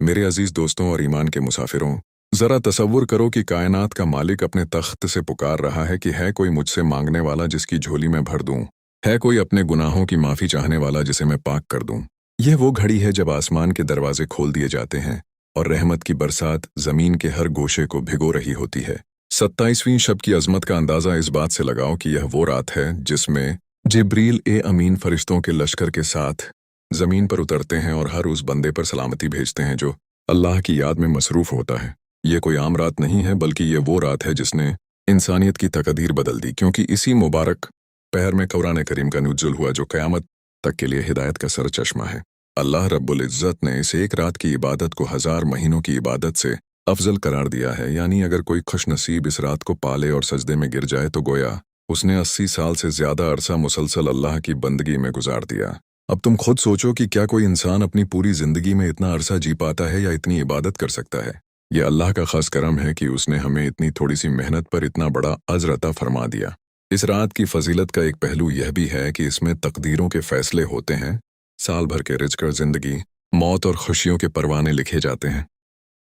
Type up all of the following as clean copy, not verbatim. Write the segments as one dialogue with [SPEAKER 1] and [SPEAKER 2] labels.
[SPEAKER 1] मेरे अजीज दोस्तों और ईमान के मुसाफिरों, जरा तसव्वुर करो कि कायनात का मालिक अपने तख्त से पुकार रहा है कि है कोई मुझसे मांगने वाला जिसकी झोली में भर दूं, है कोई अपने गुनाहों की माफी चाहने वाला जिसे मैं पाक कर दूं। यह वो घड़ी है जब आसमान के दरवाजे खोल दिए जाते हैं और रहमत की बरसात जमीन के हर गोशे को भिगो रही होती है। 27वीं शब की अजमत का अंदाजा इस बात से लगाओ कि यह वो रात है जिसमें जिब्रील ए अमीन फरिश्तों के लश्कर के साथ जमीन पर उतरते हैं और हर उस बंदे पर सलामती भेजते हैं जो अल्लाह की याद में मसरूफ होता है। ये कोई आम रात नहीं है, बल्कि ये वो रात है जिसने इंसानियत की तकदीर बदल दी, क्योंकि इसी मुबारक पहर में कुरान करीम का नुज़ुल हुआ जो क़यामत तक के लिए हिदायत का सर चश्मा है। अल्लाह रब्बुल इज़्ज़त ने इस एक रात की इबादत को 1000 महीनों की इबादत से अफजल करार दिया है। यानी अगर कोई खुशनसीब इस रात को पाले और सजदे में गिर जाए तो गोया उसने 80 साल से ज्यादा अरसा मुसलसल अल्लाह की बंदगी में गुजार दिया। अब तुम खुद सोचो कि क्या कोई इंसान अपनी पूरी जिंदगी में इतना अरसा जी पाता है या इतनी इबादत कर सकता है। यह अल्लाह का खास करम है कि उसने हमें इतनी थोड़ी सी मेहनत पर इतना बड़ा अज्र अता फरमा दिया। इस रात की फजीलत का एक पहलू यह भी है कि इसमें तकदीरों के फैसले होते हैं। साल भर के रिज़्क़, जिंदगी, मौत और खुशियों के परवाने लिखे जाते हैं।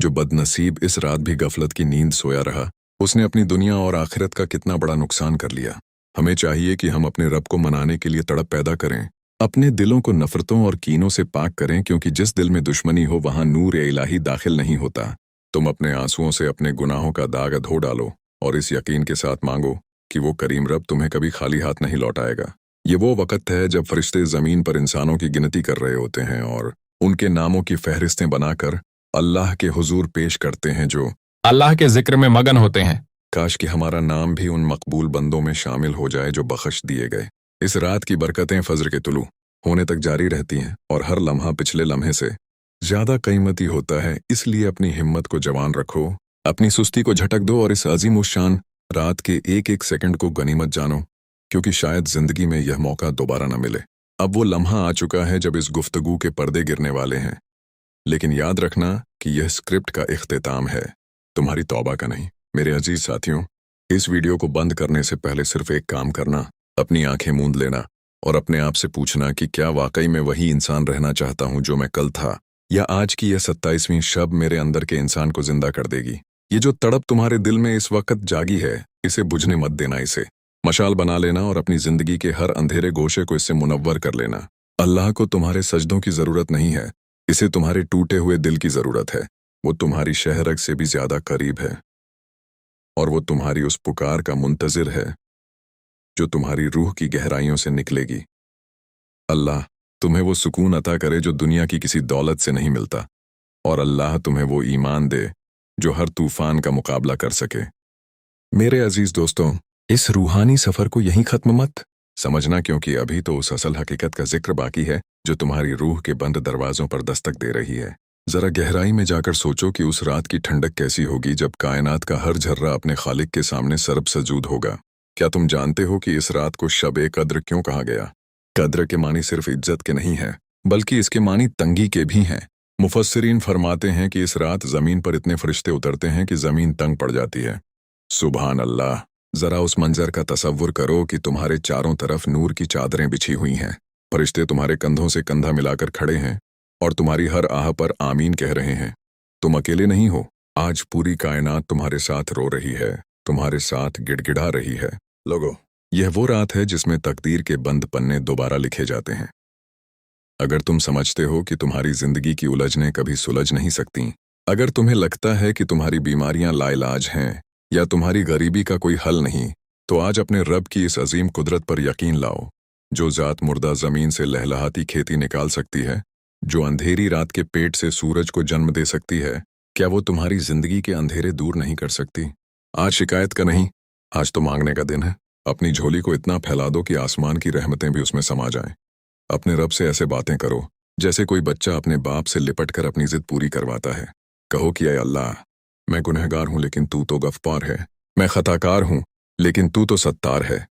[SPEAKER 1] जो बदनसीब इस रात भी गफलत की नींद सोया रहा, उसने अपनी दुनिया और आखिरत का कितना बड़ा नुकसान कर लिया। हमें चाहिए कि हम अपने रब को मनाने के लिए तड़प पैदा करें, अपने दिलों को नफरतों और कीनों से पाक करें, क्योंकि जिस दिल में दुश्मनी हो वहां नूर इलाही दाखिल नहीं होता। तुम अपने आंसुओं से अपने गुनाहों का दाग धो डालो और इस यकीन के साथ मांगो कि वो करीम रब तुम्हें कभी खाली हाथ नहीं लौटाएगा। ये वो वक्त है जब फरिश्ते जमीन पर इंसानों की गिनती कर रहे होते हैं और उनके नामों की फहरिस्तें बनाकर अल्लाह के हुजूर पेश करते हैं जो
[SPEAKER 2] अल्लाह के जिक्र में मगन होते हैं।
[SPEAKER 1] काश कि हमारा नाम भी उन मकबूल बंदों में शामिल हो जाए जो बख्श दिए गए। इस रात की बरकतें फजर के तुलू होने तक जारी रहती हैं और हर लम्हा पिछले लम्हे से ज्यादा कीमती होता है। इसलिए अपनी हिम्मत को जवान रखो, अपनी सुस्ती को झटक दो और इस अजीम उशान रात के एक एक सेकंड को गनीमत जानो, क्योंकि शायद जिंदगी में यह मौका दोबारा न मिले। अब वो लम्हा आ चुका है जब इस गुफ्तगू के पर्दे गिरने वाले हैं, लेकिन याद रखना कि यह स्क्रिप्ट का इख्तिताम है, तुम्हारी तौबा का नहीं। मेरे अजीज साथियों, इस वीडियो को बंद करने से पहले सिर्फ एक काम करना, अपनी आंखें मूंद लेना और अपने आप से पूछना कि क्या वाकई में वही इंसान रहना चाहता हूं जो मैं कल था, या आज की यह 27वीं शब मेरे अंदर के इंसान को जिंदा कर देगी। ये जो तड़प तुम्हारे दिल में इस वक्त जागी है, इसे बुझने मत देना, इसे मशाल बना लेना और अपनी जिंदगी के हर अंधेरे गोशे को इससे मुनव्वर कर लेना। अल्लाह को तुम्हारे सजदों की जरूरत नहीं है, इसे तुम्हारे टूटे हुए दिल की जरूरत है। वो तुम्हारी शहरग से भी ज्यादा करीब है और वो तुम्हारी उस पुकार का मुंतजिर है जो तुम्हारी रूह की गहराइयों से निकलेगी। अल्लाह तुम्हें वो सुकून अता करे जो दुनिया की किसी दौलत से नहीं मिलता, और अल्लाह तुम्हें वो ईमान दे जो हर तूफान का मुकाबला कर सके। मेरे अजीज दोस्तों, इस रूहानी सफर को यहीं खत्म मत समझना, क्योंकि अभी तो उस असल हकीकत का जिक्र बाकी है जो तुम्हारी रूह के बंद दरवाजों पर दस्तक दे रही है। जरा गहराई में जाकर सोचो कि उस रात की ठंडक कैसी होगी जब कायनात का हर झर्रा अपने खालिक के सामने सरब सजूद होगा। क्या तुम जानते हो कि इस रात को शब-ए कद्र क्यों कहा गया? कद्र के मानी सिर्फ इज्जत के नहीं है, बल्कि इसके मानी तंगी के भी हैं। मुफस्सिरीन फरमाते हैं कि इस रात जमीन पर इतने फरिश्ते उतरते हैं कि जमीन तंग पड़ जाती है। सुभान अल्लाह! जरा उस मंजर का तसव्वुर करो कि तुम्हारे चारों तरफ नूर की चादरें बिछी हुई हैं, फरिश्ते तुम्हारे कंधों से कंधा मिलाकर खड़े हैं और तुम्हारी हर आह पर आमीन कह रहे हैं। तुम अकेले नहीं हो, आज पूरी कायनात तुम्हारे साथ रो रही है, तुम्हारे साथ गिड़गिड़ा रही है। लोगो, यह वो रात है जिसमें तकदीर के बंद पन्ने दोबारा लिखे जाते हैं। अगर तुम समझते हो कि तुम्हारी जिंदगी की उलझनें कभी सुलझ नहीं सकती, अगर तुम्हें लगता है कि तुम्हारी बीमारियां लाइलाज हैं या तुम्हारी गरीबी का कोई हल नहीं, तो आज अपने रब की इस अजीम कुदरत पर यकीन लाओ। जो ज़ात मुर्दा ज़मीन से लहलहाती खेती निकाल सकती है, जो अंधेरी रात के पेट से सूरज को जन्म दे सकती है, क्या वो तुम्हारी जिंदगी के अंधेरे दूर नहीं कर सकती? आज शिकायत का नहीं, आज तो मांगने का दिन है। अपनी झोली को इतना फैला दो कि आसमान की रहमतें भी उसमें समा जाएं। अपने रब से ऐसे बातें करो जैसे कोई बच्चा अपने बाप से लिपटकर अपनी जिद पूरी करवाता है। कहो कि ऐ अल्लाह, मैं गुनहगार हूं लेकिन तू तो गफ्फार है, मैं खताकार हूं लेकिन तू तो सत्तार है।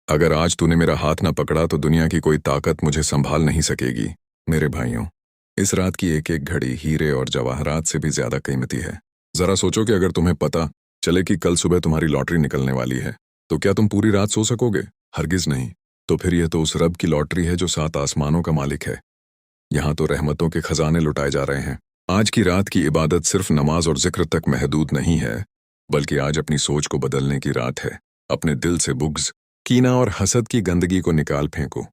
[SPEAKER 1] अगर आज तूने मेरा हाथ ना पकड़ा तो दुनिया की कोई ताकत मुझे संभाल नहीं सकेगी। मेरे भाइयों, इस रात की एक एक घड़ी हीरे और जवाहरात से भी ज्यादा कीमती है। जरा सोचो कि अगर तुम्हें पता चले कि कल सुबह तुम्हारी लॉटरी निकलने वाली है, तो क्या तुम पूरी रात सो सकोगे? हरगिज नहीं। तो फिर यह तो उस रब की लॉटरी है जो 7 आसमानों का मालिक है। यहाँ तो रहमतों के खजाने लुटाए जा रहे हैं, आज की रात की इबादत सिर्फ नमाज और जिक्र तक महदूद नहीं है, बल्कि आज अपनी सोच को बदलने की रात है। अपने दिल से बुग़्ज़, कीना और हसद की गंदगी को निकाल फेंको।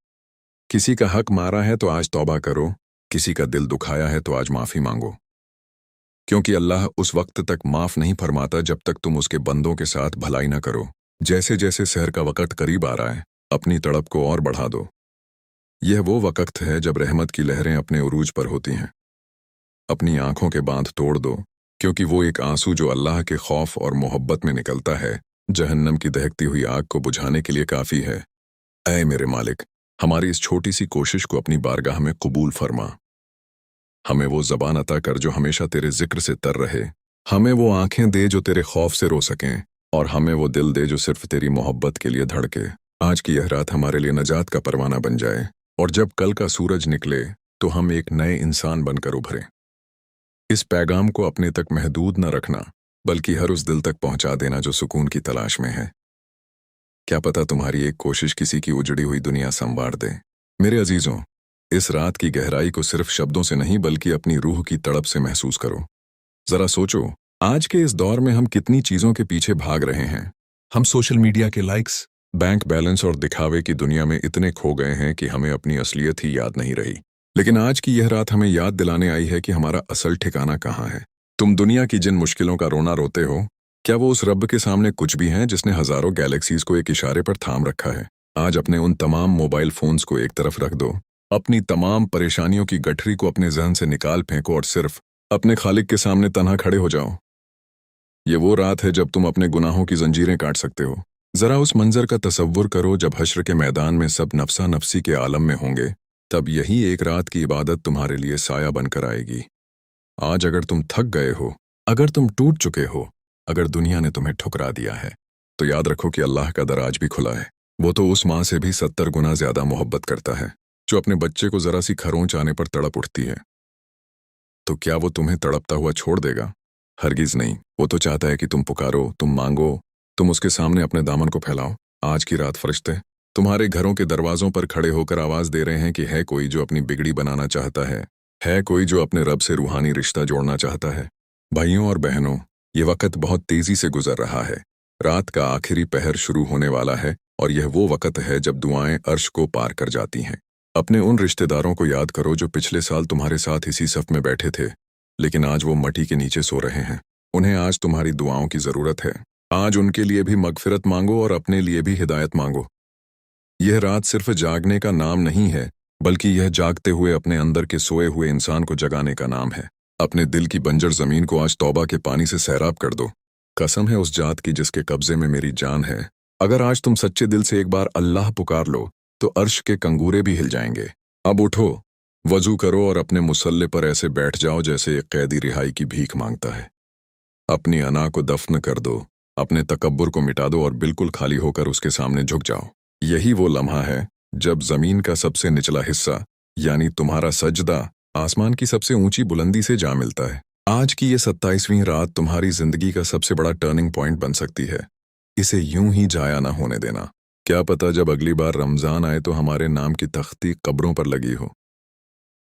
[SPEAKER 1] किसी का हक मारा है तो आज तौबा करो, किसी का दिल दुखाया है तो आज माफ़ी मांगो। क्योंकि अल्लाह उस वक्त तक माफ़ नहीं फरमाता जब तक तुम उसके बंदों के साथ भलाई न करो। जैसे जैसे सहर का वक़्त करीब आ रहा है, अपनी तड़प को और बढ़ा दो। यह वो वक़्त है जब रहमत की लहरें अपने उरूज पर होती हैं। अपनी आंखों के बांध तोड़ दो, क्योंकि वो एक आंसू जो अल्लाह के खौफ और मोहब्बत में निकलता है, जहन्नम की दहकती हुई आग को बुझाने के लिए काफ़ी है। ऐ मेरे मालिक, हमारी इस छोटी सी कोशिश को अपनी बारगाह में कबूल फरमा। हमें वो ज़बान अता कर जो हमेशा तेरे जिक्र से तर रहे, हमें वो आंखें दे जो तेरे खौफ से रो सकें, और हमें वो दिल दे जो सिर्फ तेरी मोहब्बत के लिए धड़के। आज की यह रात हमारे लिए नजात का परवाना बन जाए, और जब कल का सूरज निकले तो हम एक नए इंसान बनकर उभरें। इस पैगाम को अपने तक महदूद न रखना, बल्कि हर उस दिल तक पहुंचा देना जो सुकून की तलाश में है। क्या पता तुम्हारी एक कोशिश किसी की उजड़ी हुई दुनिया संवार दे। मेरे अजीजों, इस रात की गहराई को सिर्फ शब्दों से नहीं बल्कि अपनी रूह की तड़प से महसूस करो। जरा सोचो, आज के इस दौर में हम कितनी चीजों के पीछे भाग रहे हैं। हम सोशल मीडिया के लाइक्स, बैंक बैलेंस और दिखावे की दुनिया में इतने खो गए हैं कि हमें अपनी असलियत ही याद नहीं रही। लेकिन आज की यह रात हमें याद दिलाने आई है कि हमारा असल ठिकाना कहाँ है। तुम दुनिया की जिन मुश्किलों का रोना रोते हो, क्या वो उस रब के सामने कुछ भी हैं जिसने हजारों गैलेक्सीज को एक इशारे पर थाम रखा है। आज अपने उन तमाम मोबाइल फोन्स को एक तरफ रख दो, अपनी तमाम परेशानियों की गठरी को अपने जहन से निकाल फेंको और सिर्फ अपने खालिक के सामने तन्हा खड़े हो जाओ। ये वो रात है जब तुम अपने गुनाहों की जंजीरें काट सकते हो। जरा उस मंजर का तसव्वुर करो जब हश्र के मैदान में सब नफसा नफसी के आलम में होंगे, तब यही एक रात की इबादत तुम्हारे लिए साया बनकर आएगी। आज अगर तुम थक गए हो, अगर तुम टूट चुके हो, अगर दुनिया ने तुम्हें ठुकरा दिया है, तो याद रखो कि अल्लाह का दर आज भी खुला है। वो तो उस माँ से भी 70 गुना ज्यादा मोहब्बत करता है जो अपने बच्चे को जरा सी खरोंच आने पर तड़प उठती है। तो क्या वो तुम्हें तड़पता हुआ छोड़ देगा? हरगिज नहीं। वो तो चाहता है कि तुम पुकारो, तुम मांगो, तुम उसके सामने अपने दामन को फैलाओ। आज की रात फरिश्ते तुम्हारे घरों के दरवाजों पर खड़े होकर आवाज दे रहे हैं कि है कोई जो अपनी बिगड़ी बनाना चाहता है कोई जो अपने रब से रूहानी रिश्ता जोड़ना चाहता है। भाइयों और बहनों, ये वक्त बहुत तेजी से गुजर रहा है। रात का आखिरी पहर शुरू होने वाला है, और यह वो वक्त है जब दुआएं अर्श को पार कर जाती हैं। अपने उन रिश्तेदारों को याद करो जो पिछले साल तुम्हारे साथ इसी सफ में बैठे थे, लेकिन आज वो मटी के नीचे सो रहे हैं। उन्हें आज तुम्हारी दुआओं की जरूरत है। आज उनके लिए भी मगफिरत मांगो और अपने लिए भी हिदायत मांगो। यह रात सिर्फ जागने का नाम नहीं है, बल्कि यह जागते हुए अपने अंदर के सोए हुए इंसान को जगाने का नाम है। अपने दिल की बंजर जमीन को आज तौबा के पानी से सैराब कर दो। कसम है उस जात की जिसके कब्जे में मेरी जान है, अगर आज तुम सच्चे दिल से एक बार अल्लाह पुकार लो तो अर्श के कंगूरे भी हिल जाएंगे। अब उठो, वजू करो और अपने मुसल्ले पर ऐसे बैठ जाओ जैसे एक कैदी रिहाई की भीख मांगता है। अपनी अना को दफन कर दो, अपने तकब्बुर को मिटा दो और बिल्कुल खाली होकर उसके सामने झुक जाओ। यही वो लम्हा है जब जमीन का सबसे निचला हिस्सा, यानी तुम्हारा सजदा, आसमान की सबसे ऊंची बुलंदी से जा मिलता है। आज की ये 27वीं रात तुम्हारी जिंदगी का सबसे बड़ा टर्निंग पॉइंट बन सकती है। इसे यूं ही जाया ना होने देना। क्या पता जब अगली बार रमजान आए तो हमारे नाम की तख्ती कब्रों पर लगी हो।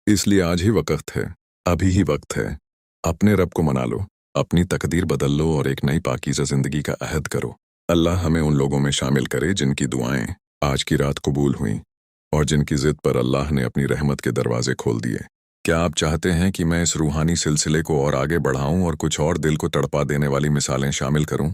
[SPEAKER 1] इसलिए आज ही वक्त है, अभी ही वक्त है। अपने रब को मना लो, अपनी तकदीर बदल लो और एक नई पाकीज़ा जिंदगी का अहद करो। अल्लाह हमें उन लोगों में शामिल करे जिनकी दुआएं आज की रात कबूल हुईं और जिनकी जिद पर अल्लाह ने अपनी रहमत के दरवाजे खोल दिए। क्या आप चाहते हैं कि मैं इस रूहानी सिलसिले को और आगे बढ़ाऊं और कुछ और दिल को तड़पा देने वाली मिसालें शामिल करूं?